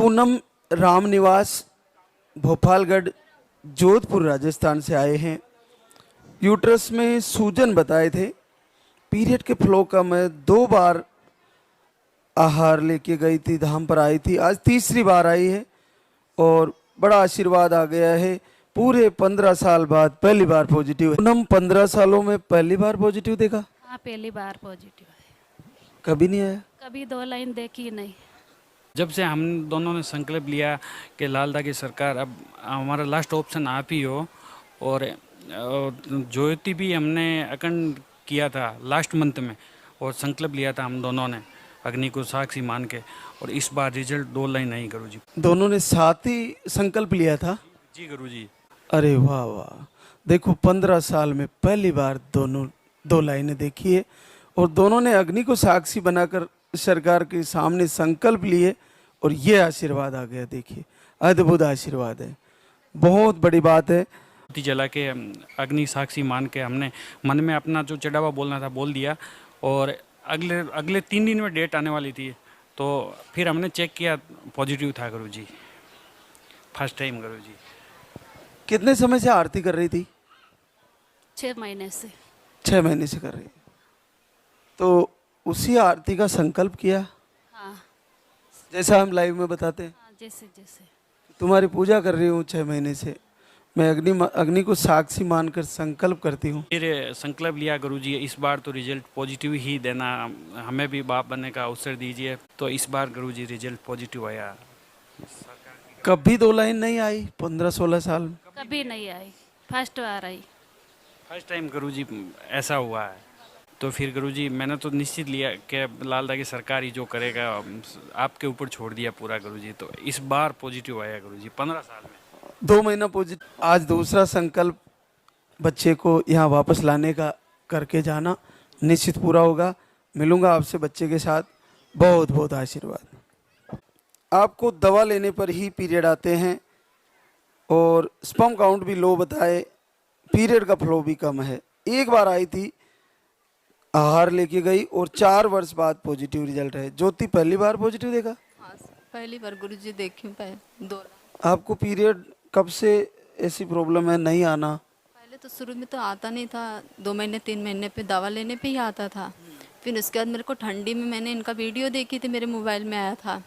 पूनम रामनिवास भोपालगढ़ जोधपुर राजस्थान से आए हैं। यूट्रस में सूजन बताए थे। पीरियड के फ्लो का मैं 2 बार आहार लेके गई थी, धाम पर आई थी, आज तीसरी बार आई है और बड़ा आशीर्वाद आ गया है। पूरे 15 साल बाद पहली बार पॉजिटिव है। पूनम 15 सालों में पहली बार पॉजिटिव देखा? हाँ, पहली बार पॉजिटिव है। कभी नहीं आया? कभी 2 लाइन देखी ही नहीं। जब से हम दोनों ने संकल्प लिया कि लालदा की सरकार अब हमारा लास्ट ऑप्शन आप ही हो, और ज्योति भी हमने अखंड किया था लास्ट मंथ में, और संकल्प लिया था हम दोनों ने अग्नि को साक्षी मान के, और इस बार रिजल्ट 2 लाइन नहीं गुरुजी। दोनों ने साथ ही संकल्प लिया था? जी गुरुजी। अरे वाह वाह, देखो 15 साल में पहली बार दोनों 2 लाइनें देखी है और दोनों ने अग्नि को साक्षी बनाकर सरकार के सामने संकल्प लिए और ये आशीर्वाद आ गया। देखिए, अद्भुत आशीर्वाद है, बहुत बड़ी बात है। जला के अग्नि साक्षी मान के हमने मन में अपना जो चढ़ावा बोलना था बोल दिया, और अगले 3 दिन में डेट आने वाली थी, तो फिर हमने चेक किया, पॉजिटिव था गुरुजी, फर्स्ट टाइम गुरुजी। कितने समय से आरती कर रही थी? 6 महीने से। 6 महीने से कर रही है। तो उसी आरती का संकल्प किया, हाँ जैसा हम लाइव में बताते हैं। हाँ, जैसे जैसे तुम्हारी पूजा कर रही हूँ 6 महीने से, मैं अग्नि को साक्षी मानकर संकल्प करती हूँ। फिर संकल्प लिया गुरुजी, इस बार तो रिजल्ट पॉजिटिव ही देना, हमें भी बाप बनने का अवसर दीजिए। तो इस बार गुरुजी रिजल्ट पॉजिटिव आया। कभी 2 लाइन नहीं आई 15-16 साल में? कभी नहीं आई, फर्स्ट बार आई। फर्स्ट टाइम गुरुजी ऐसा हुआ है। तो फिर गुरुजी मैंने तो निश्चित लिया कि लालदा की सरकार ही जो करेगा, आपके ऊपर छोड़ दिया पूरा गुरुजी। तो इस बार पॉजिटिव आया गुरुजी 15 साल में। 2 महीना पॉजिटिव। आज दूसरा संकल्प बच्चे को यहाँ वापस लाने का करके जाना, निश्चित पूरा होगा। मिलूंगा आपसे बच्चे के साथ। बहुत बहुत आशीर्वाद। आपको दवा लेने पर ही पीरियड आते हैं और स्पर्म काउंट भी लो बताए, पीरियड का फ्लो भी कम है। एक बार आई थी, आहार लेके गई और 4 वर्ष बाद पॉजिटिव रिजल्ट है। ज्योति पहली बार पॉजिटिव देखा? हाँ, पहली बार गुरुजी देखी हूँ। 2 आपको पीरियड कब से ऐसी प्रॉब्लम है नहीं आना? पहले तो शुरू में तो आता नहीं था, 2 महीने 3 महीने पे दवा लेने पे ही आता था। फिर उसके बाद मेरे को ठंडी में मैंने इनका वीडियो देखी थी, मेरे मोबाइल में आया था।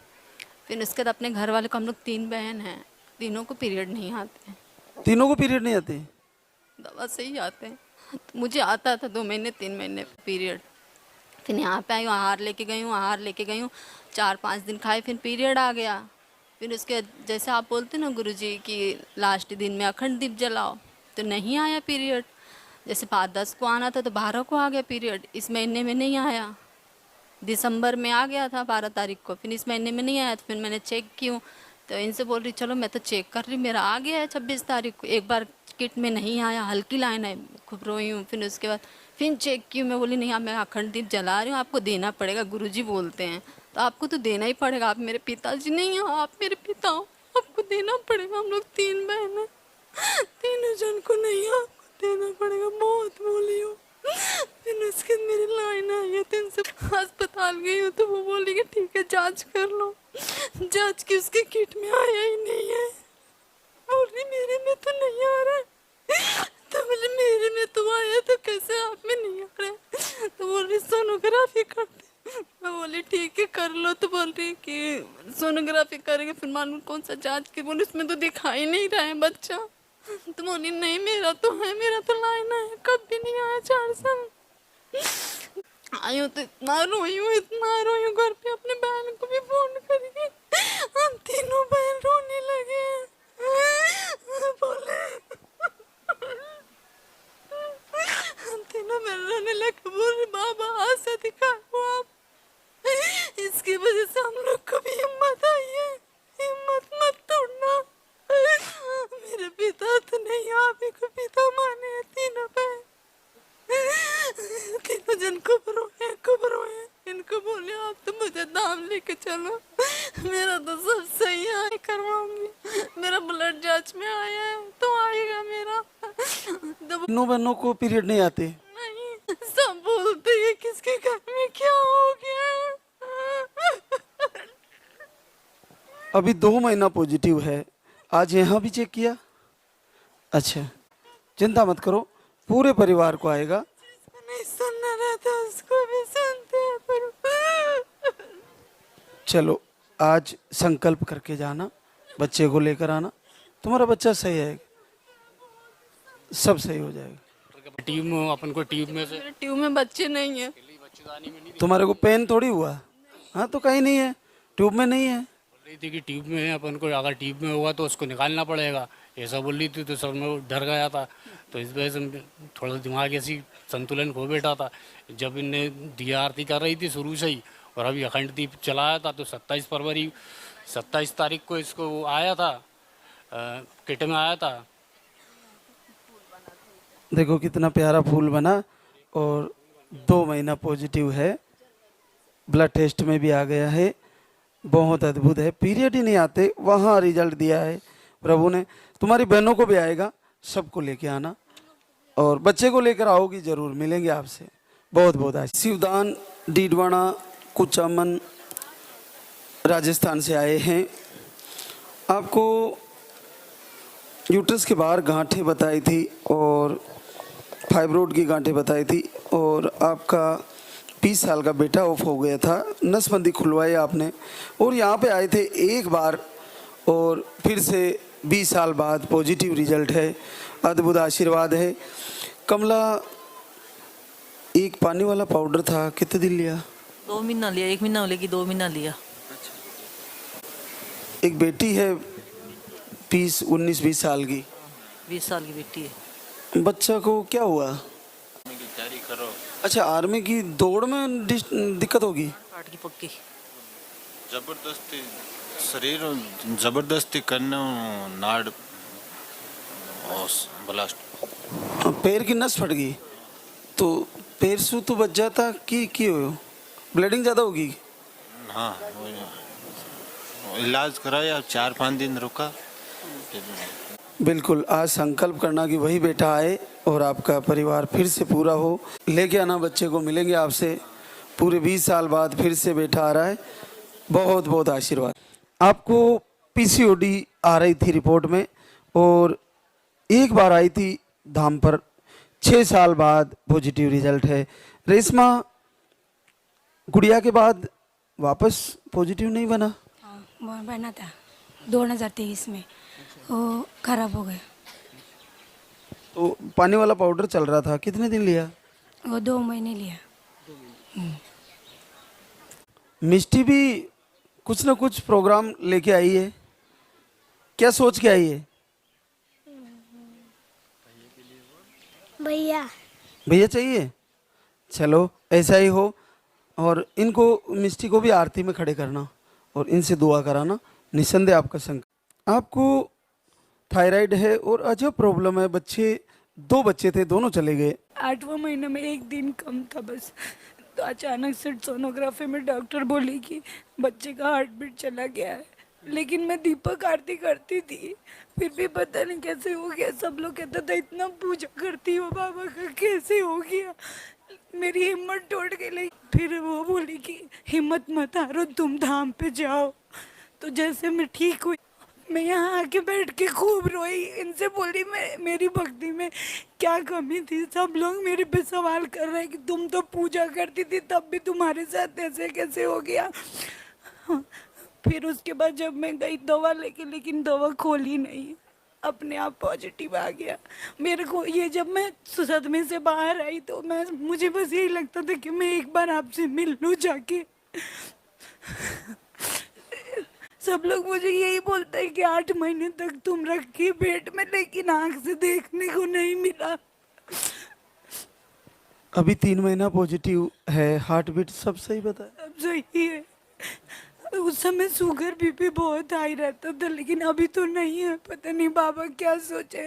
फिर उसके बाद अपने घर वाले को, हम लोग 3 बहन हैं, तीनों को पीरियड नहीं आते हैं। तीनों को पीरियड नहीं आते? दवा से ही आते हैं। तो मुझे आता था 2 महीने 3 महीने पीरियड। फिर यहाँ पे आई हूँ, आहार लेके गई हूँ 4-5 दिन खाए, फिर पीरियड आ गया। फिर उसके जैसे आप बोलते ना गुरुजी कि लास्ट दिन में अखंड दीप जलाओ, तो नहीं आया पीरियड। जैसे 5-10 को आना था तो 12 को आ गया पीरियड। इस महीने में नहीं आया। दिसंबर में आ गया था 12 तारीख को, फिर इस महीने में नहीं आया। तो फिर मैंने चेक किया, तो इनसे बोल रही चलो मैं तो चेक कर रही, मेरा आ गया है 26 तारीख को। एक बार किट में नहीं आया, हल्की लाइन है, खूब रोई हूँ। फिर उसके बाद फिर चेक की, मैं बोली नहीं, हाँ मैं अखंड दीप जला रही हूँ, आपको देना पड़ेगा, गुरुजी बोलते हैं तो आपको तो देना ही पड़ेगा, आप मेरे पिताजी नहीं हो, आप मेरे पिता हो, आपको देना पड़ेगा। हम लोग 3 बहन हैं, तीनों जन को नहीं, आपको देना पड़ेगा। बहुत बोली हूँ। फिर उसके बाद मेरी लाइन आई है, तो इनसे अस्पताल गई हूँ, तो वो बोली कि ठीक है जांच कर लो। जांच की, उसके किट में आया ही नहीं है। बोल रही मेरे में तो नहीं आ रहा है। तो बोले मेरे में तो आया, तो कैसे आप में नहीं आ रहा है? तो बोल रही सोनोग्राफी करते। मैं बोली ठीक है कर लो। तो बोल रही कि सोनोग्राफी करेंगे, फिर मालूम कौन सा जांच के। बोले उसमें तो दिखाई नहीं रहा है बच्चा। तो बोली नहीं मेरा तो है, मेरा तो लाइन है, कभी नहीं आया 4 साल। आई हूँ तो इतना रोई हूँ घर पे, अपने बहन को भी फोन करके। हम तीनों बहन रोने लगे हैं। बोले हम तीनों बहन रोने लगे, बोले बाबा आशा दिखाओ आप, इसकी वजह से हम लोग को भी हिम्मत आई है, हिम्मत मत तोड़ना। मेरे पिता तो नहीं, आप ही को पिता माने हैं तीनों बहन। तीनों जन खूब रोए। इनको बोले आप तो मुझे दाम लेके चलो, मेरा तो सब सही है, करवाऊंगी। मेरा ब्लड जांच में आया है तो आएगा मेरा। तीनों बहनों को पीरियड नहीं आते? नहीं, सब बोलते हैं किसके घर में क्या हो गया। अभी 2 महीना पॉजिटिव है। आज यहाँ भी चेक किया? अच्छा, चिंता मत करो, पूरे परिवार को आएगा। नहीं सुनना रहता उसको भी सुनते हैं पर चलो आज संकल्प करके जाना, बच्चे को लेकर आना, तुम्हारा बच्चा सही है, सब सही हो जाएगा। टीम में अपन को टीम में से मेरे ट्यूब में बच्चे नहीं है। तुम्हारे को पेन थोड़ी हुआ? हाँ तो कहीं नहीं है, ट्यूब में नहीं है। बोल रही थी कि ट्यूब में है, अपन को अगर ट्यूब में हुआ तो उसको निकालना पड़ेगा, ऐसा बोल रही थी। तो सब में डर गया था, तो इस वजह से थोड़ा दिमाग ऐसी संतुलन खो बैठा था। जब इनने दिया आरती कर रही थी शुरू से ही, और अभी अखंड दीप चलाया था, तो 27 तारीख को इसको वो आया था, किट में आया था। देखो कितना प्यारा फूल बना, और 2 महीना पॉजिटिव है, ब्लड टेस्ट में भी आ गया है, बहुत अद्भुत है। पीरियड ही नहीं आते, वहाँ रिजल्ट दिया है प्रभु ने। तुम्हारी बहनों को भी आएगा, सबको लेके आना, और बच्चे को लेकर आओगी, जरूर मिलेंगे आपसे। बहुत बहुत आशीष। शिवदान डीडवाना कुचामन राजस्थान से आए हैं। आपको यूट्रस के बाहर गांठें बताई थी और फाइब्रोड की गांठें बताई थी, और आपका 20 साल का बेटा ऑफ हो गया था, नसबंदी खुलवाई आपने, और यहाँ पे आए थे एक बार, और फिर से 20 साल बाद पॉजिटिव रिजल्ट है, अद्भुत आशीर्वाद है। कमला, एक पानी वाला पाउडर था, कितने दिन लिया? 2 महीना लिया, 1 महीना लेगी, 2 महीना लिया। एक बेटी है 19-20 साल की, 20 साल की बेटी है। बच्चा को क्या हुआ? अच्छा, आर्मी की दौड़ में दिक्कत होगी? हार्ट की पक्की। जबरदस्ती शरीर जबरदस्ती करना नाड़ और ब्लास्ट। पैर की नस फट गई, तो पैर से तो बच जाता कि हो ब्लीडिंग ज़्यादा होगी? हाँ, इलाज कराया, 4-5 दिन रुका। बिल्कुल, आज संकल्प करना कि वही बेटा आए और आपका परिवार फिर से पूरा हो। लेके आना बच्चे को, मिलेंगे आपसे पूरे 20 साल बाद, फिर से बेटा आ रहा है। बहुत बहुत आशीर्वाद। आपको पीसीओडी आ रही थी रिपोर्ट में, और एक बार आई थी धाम पर, 6 साल बाद पॉजिटिव रिजल्ट है। रेशमा, गुड़िया के बाद वापस पॉजिटिव नहीं बना? हाँ, वो बना था 2023 में, वो खराब हो गया। तो पानी वाला पाउडर चल रहा था, कितने दिन लिया? वो 2 महीने लिया। मिष्टी भी कुछ ना कुछ प्रोग्राम लेके आई है, क्या सोच के आई है? भैया चाहिए? चलो ऐसा ही हो, और इनको मिष्टी को भी आरती में खड़े करना और इनसे दुआ कराना, निसंदेह आपका संकल्प। आपको थायराइड है और अजब प्रॉब्लम है, 2 बच्चे थे, दोनों चले गए। 8वां महीना में 1 दिन कम था बस, तो अचानक से सोनोग्राफी में डॉक्टर बोली कि बच्चे का हार्ट बीट चला गया है। लेकिन मैं दीपक आरती करती थी, फिर भी पता नहीं कैसे हो गया। सब लोग कहते थे इतना पूजा करती हो बाबा का, कैसे हो गया। मेरी हिम्मत टूट गई। लेकिन फिर वो बोली कि हिम्मत मत हारो, तुम धाम पे जाओ। तो जैसे मैं ठीक हुई, मैं यहाँ आके बैठ के खूब रोई, इनसे बोली मैं मेरी भक्ति में क्या कमी थी। सब लोग मेरे पे सवाल कर रहे हैं कि तुम तो पूजा करती थी, तब भी तुम्हारे साथ ऐसे कैसे हो गया। फिर उसके बाद जब मैं गई दवा लेके, लेकिन दवा खोली नहीं, अपने आप पॉजिटिव आ गया मेरे को। ये जब मैं सदमे से बाहर आई तो मुझे बस यही लगता था कि मैं एक बार आपसे मिल लूँ जाके। सब लोग मुझे यही बोलते हैं कि 8 महीने तक तुम रखी पेट में, लेकिन आँख से देखने को नहीं मिला। अभी 3 महीना पॉजिटिव है, हार्ट बीट सब सही बताया? अब सही है। उस समय शुगर बीपी बहुत हाई रहता था, लेकिन अभी तो नहीं है। पता नहीं बाबा क्या सोचे।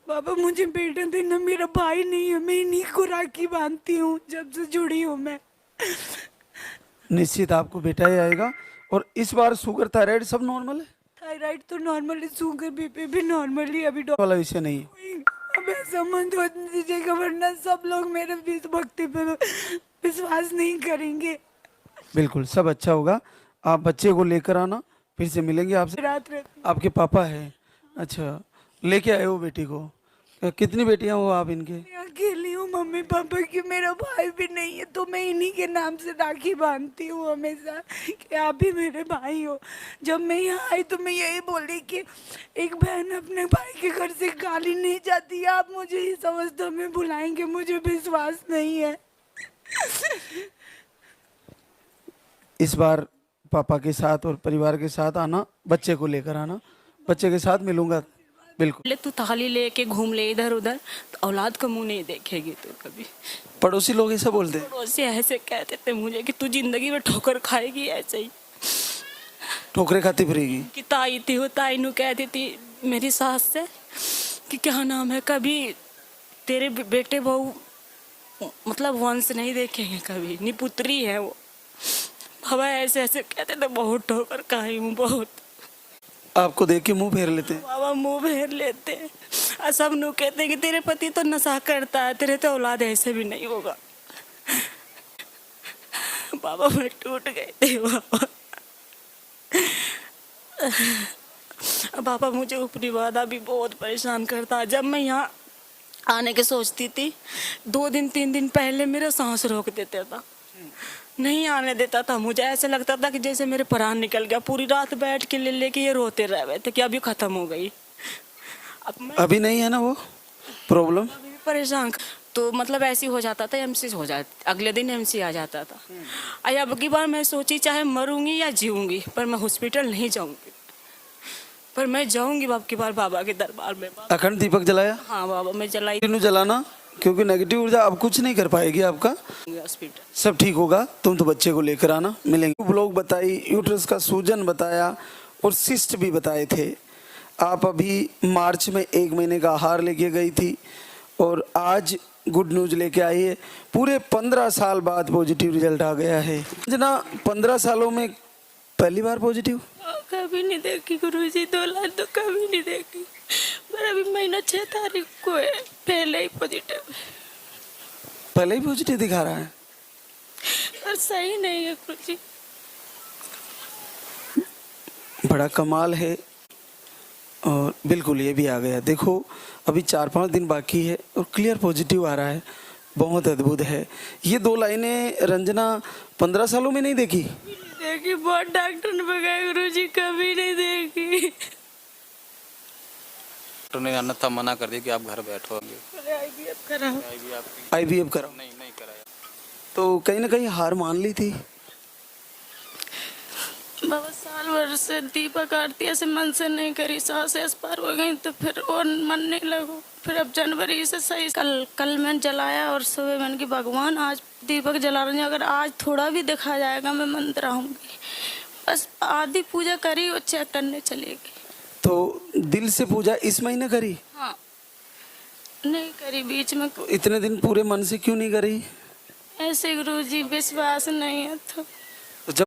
बाबा मुझे बेटा देना, मेरा भाई नहीं है, मैं इन्हीं को राखी बांधती हूँ जब से जुड़ी हूँ मैं। निश्चित आपको बेटा ही आएगा। और इस बार शुगर थायराइड सब नॉर्मल है? थायराइड तो नॉर्मल है, शुगर बीपी भी नॉर्मल ही। अभी डॉक्टर वाला विषय नहीं है। अब ऐसा मत हो दीजिएगा, वरना सब लोग मेरे भक्ति पे विश्वास नहीं करेंगे। बिल्कुल सब अच्छा होगा। आप बच्चे को लेकर आना, फिर से मिलेंगे आपसे। रात रहती आपके पापा है? अच्छा, लेके आए हो बेटी को? कितनी बेटियां हो आप इनके? मैं अकेली हूँ मम्मी पापा की, मेरा भाई भी नहीं है, तो मैं इन्हीं के नाम से राखी बांधती हूँ हमेशा कि आप भी मेरे भाई हो। जब मैं यहाँ आई तो मैं यही बोली कि एक बहन अपने भाई के घर से गाली नहीं जाती है, आप मुझे इस अवस्था में बुलाएंगे, मुझे विश्वास नहीं है। इस बार पापा के साथ और परिवार के साथ आना, बच्चे को लेकर आना, बच्चे के साथ मिलूंगा बिल्कुल। ले तू थाली लेके घूम ले इधर उधर, तो औलाद का मुंह नहीं देखेगी तू कभी। पड़ोसी लोग ऐसा बोलते हैं? पड़ोसी ऐसे कहते थे मुझे कि तू जिंदगी में ठोकर खाएगी, ऐसे ही ठोकरे खाती फिरेगी। कि ताई थी, वो ताई नु कहती थी मेरी सास से कि क्या नाम है, कभी तेरे बेटे बहू मतलब वंश नहीं देखेंगे कभी, निपुत्री है वो। बाबा ऐसे ऐसे कहते थे, बहुत ठोकर खाई हूँ बहुत। आपको देख के मुंह फेर लेते हैं? बाबा मुंह फेर लेते हैं और सब नु कहते हैं कि तेरे पति तो नशा करता है, तेरे तो औलाद ऐसे भी नहीं होगा। बाबा मैं टूट गए थे बाबा। बाबा मुझे ऊपरी वादा भी बहुत परेशान करता है। जब मैं यहाँ आने के सोचती थी 2 दिन 3 दिन पहले मेरा सांस रोक देता था, नहीं आने देता था। मुझे ऐसे लगता था कि जैसे मेरे प्राण निकल गया। पूरी रात बैठ के लेके ये रोते रह गए थे कि अभी खत्म हो गई। अब मैं अभी नहीं है ना वो प्रॉब्लम? अभी भी परेशान, तो मतलब ऐसी हो जाता था, एमसी हो जाती, अगले दिन एमसी आ जाता था। अब की बार मैं सोची चाहे मरूंगी या जीऊंगी, पर मैं हॉस्पिटल नहीं जाऊंगी, पर मैं जाऊंगी अब की बार बाबा के दरबार में। अखंड दीपक जलाया? हाँ बाबा मैं जलाई तीनों जलाना, क्योंकि नेगेटिव ऊर्जा अब कुछ नहीं कर पाएगी आपका। हॉस्पिटल। सब ठीक होगा, तुम तो बच्चे को लेकर आना, मिलेंगे। ब्लॉग बताई, यूट्रस का सूजन बताया और सिस्ट भी बताए थे। आप अभी मार्च में 1 महीने का आहार लेके गई थी और आज गुड न्यूज लेके आई है। पूरे 15 साल बाद पॉजिटिव रिजल्ट आ गया है। जना 15 सालों में पहली बार पॉजिटिव? कभी नहीं देखी गुरुजी, 2 लाख तो कभी नहीं देखी, पर अभी महीना 6 तारीख को है, पहले ही पॉजिटिव। पहले ही पॉजिटिव दिखा रहा है, पर सही नहीं है गुरुजी। बड़ा कमाल है। और बिल्कुल ये भी आ गया। देखो अभी 4-5 दिन बाकी है और क्लियर पॉजिटिव आ रहा है, बहुत अद्भुत है। ये 2 लाइनें रंजना 15 सालों में नहीं देखी? देखी, बहुत डॉक्टर ने बताया गुरुजी, कभी नहीं देखी। डॉक्टर ने अन्यथा मना कर दिया कि आप घर बैठोगे। आईवीएफ कराओ। IVF कराओ? नहीं कराया। तो कहीं ना कहीं हार मान ली थी? बाबा साल भर से दीपक आरती ऐसे मन से नहीं करी, सांस पार हो गई तो फिर और मन नहीं लगो। फिर अब जनवरी से सही, कल मैंने जलाया और सुबह मैंने कि भगवान आज दीपक जला रहे हैं, अगर आज थोड़ा भी देखा जाएगा मैं मंदिर आऊँगी। बस आधी पूजा करी और चेक करने चलेगी। तो दिल से पूजा इस महीने करी? हाँ नहीं करी बीच में। तो इतने दिन पूरे मन से क्यों नहीं करी? ऐसे गुरुजी विश्वास नहीं है तो